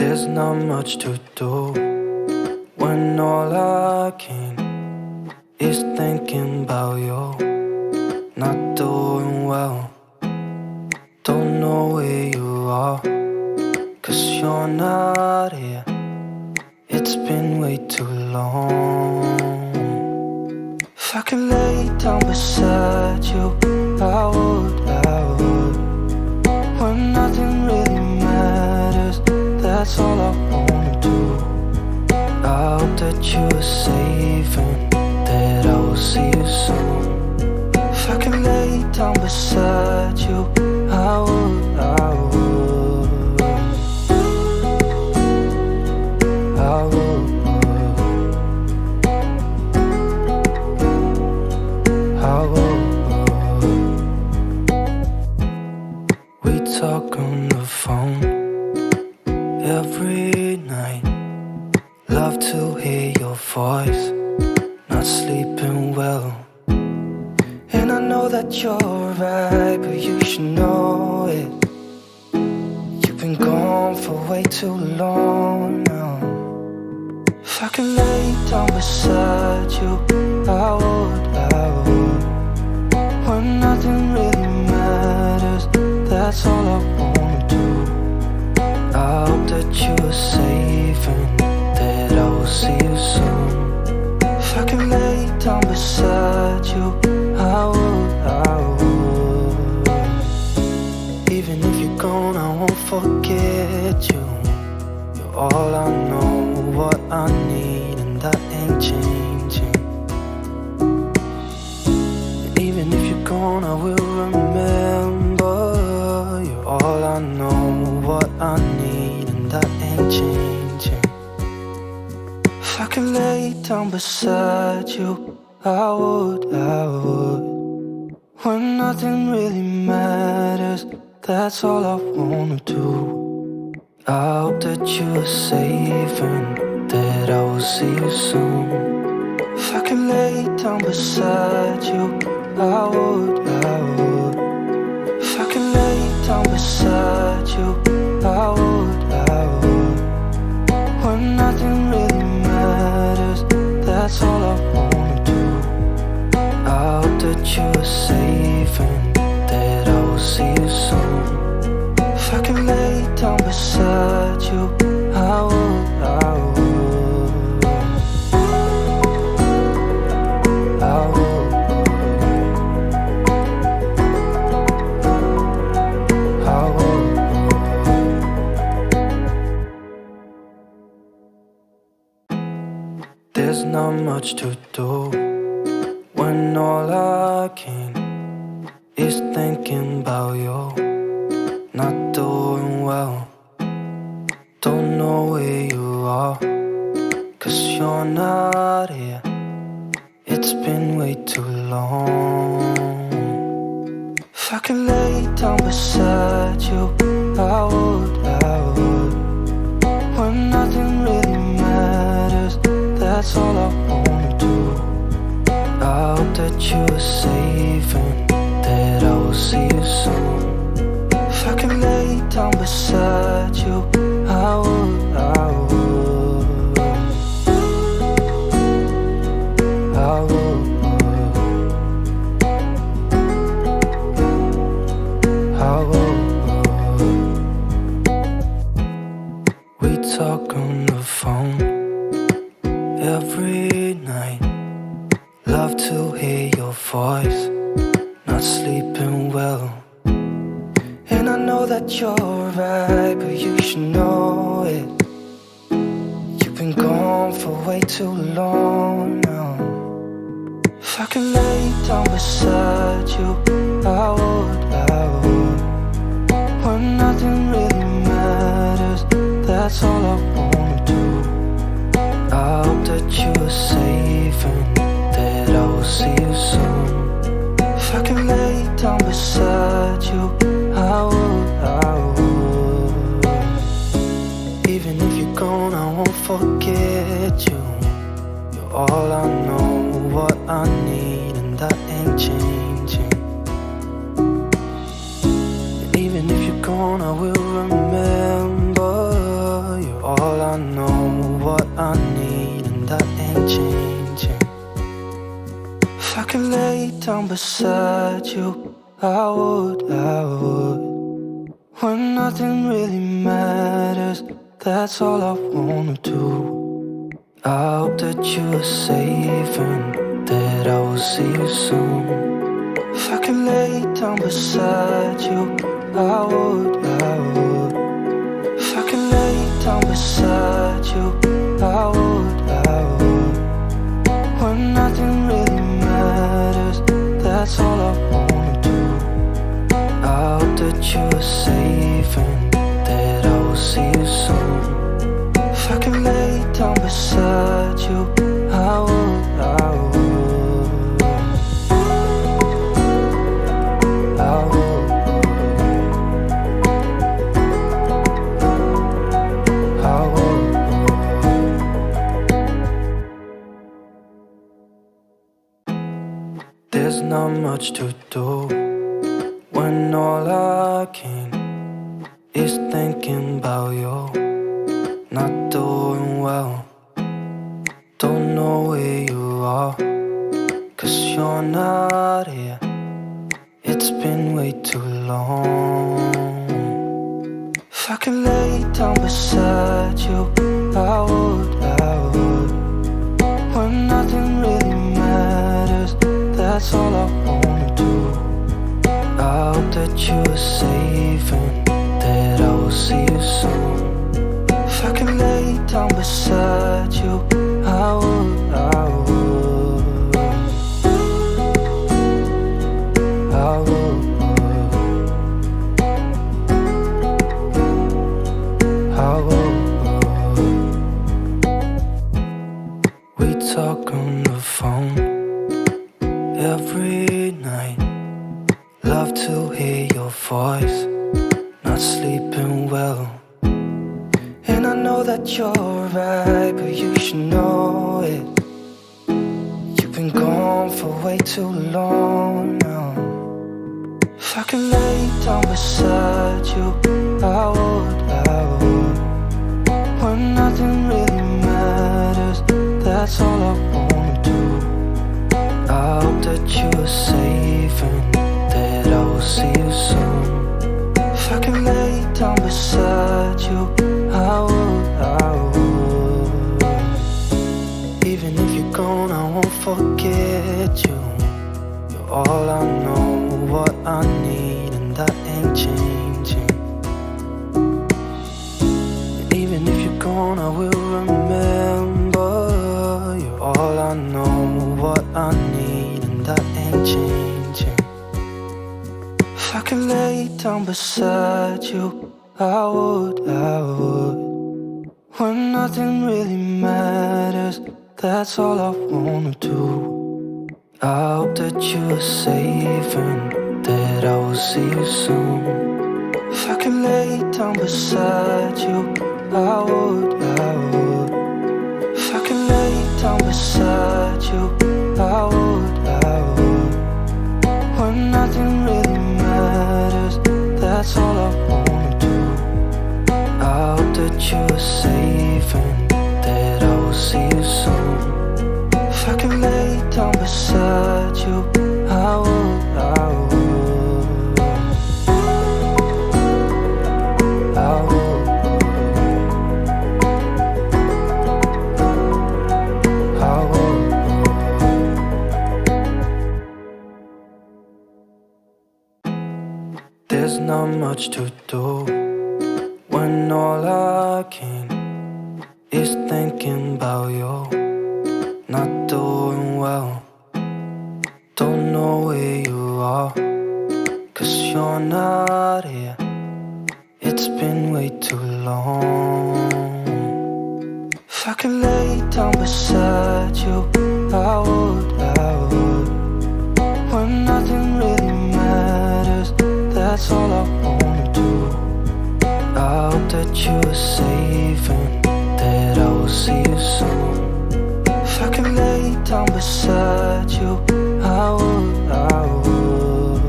There's not much to do when all I can is thinking about you. Not doing well, don't know where you are, 'cause you're not here. It's been way too long. If I could lay down beside you, I would. When nothing really matters, that's all I wanna do. I hope that you are safe and that I will see you soon. If I could lay down beside you, I would. I would. We talk on the phone every night. Love to hear your voice. Not sleeping well, and I know that you're right, but you should know it. You've been gone for way too long now. If I could lay down beside you, I would. When nothing really matters, that's all I wanna do. I hope that you are safe and that I will see you soon. If I could lay down beside you, I would. Even if you're gone, I won't forget you. You're all I know, what I need, and that ain't changing. And even if you're gone, I will remember. You're all I know, what I need, and that ain't changing. If I could lay down beside you, I would. When nothing really matters, that's all I wanna do. I hope that you are safe and that I will see you soon. If I could lay down beside you, I would. If I could lay down beside you, I would. When nothing really matters, that's all I wanna do. I hope that you are safe and that I will see you soon. If I could lay down beside you, I would. I would. There's not much to do when all I can is thinking about you. Not doing well, don't know where you are, 'cause you're not here. It's been way too long. If I could lay down beside you, I would. When nothing really matters, that's all I wanna do. I hope that you are safe and that I will see you soon. If I could lay down beside you, I would. We talk on the phone every night. Love to hear your voice. Not sleeping well, and I know that you're right, but you should know it. You've been gone for way too long now. If I could lay down beside you, I would. When nothing really matters, that's all I wanna do. I hope that you are safe and that I will see you soon. If I could lay down beside you, I would. Even if you're gone, I won't forget you. You're all I know, what I need, and that ain't changing. And even if you're gone, I will remember. You're down beside you, I would. When nothing really matters, that's all I wanna do. I hope that you are safe and that I will see you soon. If I could lay down beside you, I would. If I could lay down beside you, I would. When nothing really matters, that's all I wanna do. I hope that you are safe and that I will see you soon. If I could lay down beside you, I would. I would. There's not much to do when all I can is thinking about you. Not doing well, don't know where you are, 'cause you're not here. It's been way too long. If I could lay down beside you, I would. When nothing really matters, that's all I wanna do. I hope that you are safe and that I will see you soon. If I could lay down beside you, I would. I would. I would. I would. We talk on the phone every night. Love to hear your voice, not sleeping well. And I know that you're right, but you should know it. You've been gone for way too long now. If I could lay down beside you, I would. When nothing really matters, that's all I wanna do. I hope that you are safe and that I will see you soon. If I could lay down beside you, I would. Even if you're gone, I won't forget you. You're all I know, what I need, and that ain't changing. And even if you're gone, I will remember. You're all I know, what I need, and that ain't changing. If I could lay down beside you, I would. When nothing really matters, that's all I wanna do. I hope that you are safe and that I will see you soon. If I could lay down beside you, I would. If I could lay down beside you, I would. When nothing really matters, that's all I wanna do. I hope that you are safe and that I will see you soon. If I could lay down beside you, I would. I would. I would. I would. There's not much to do when all I can is thinking about you. Not doing well, don't know where you are, 'cause you're not here. It's been way too long. If I could lay down beside you, I would. When nothing really matters, that's all I wanna do. I hope that you are safe and that I will see you soon. If I could lay down beside you, I would. I would.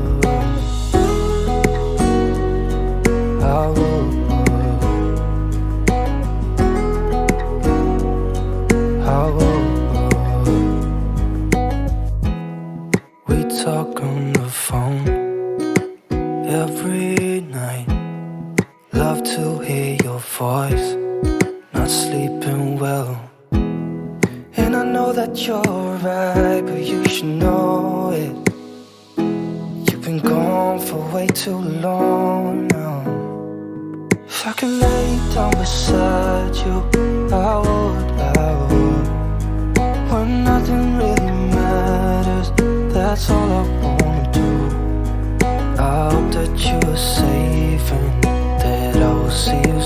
I would. I would. We talk every night. Love to hear your voice, not sleeping well. And I know that you're right, but you should know it. You've been gone for way too long now. If I could lay down beside you, I would. When nothing really matters, that's all I wanna do. I hope that you are safe and that I will see you soon.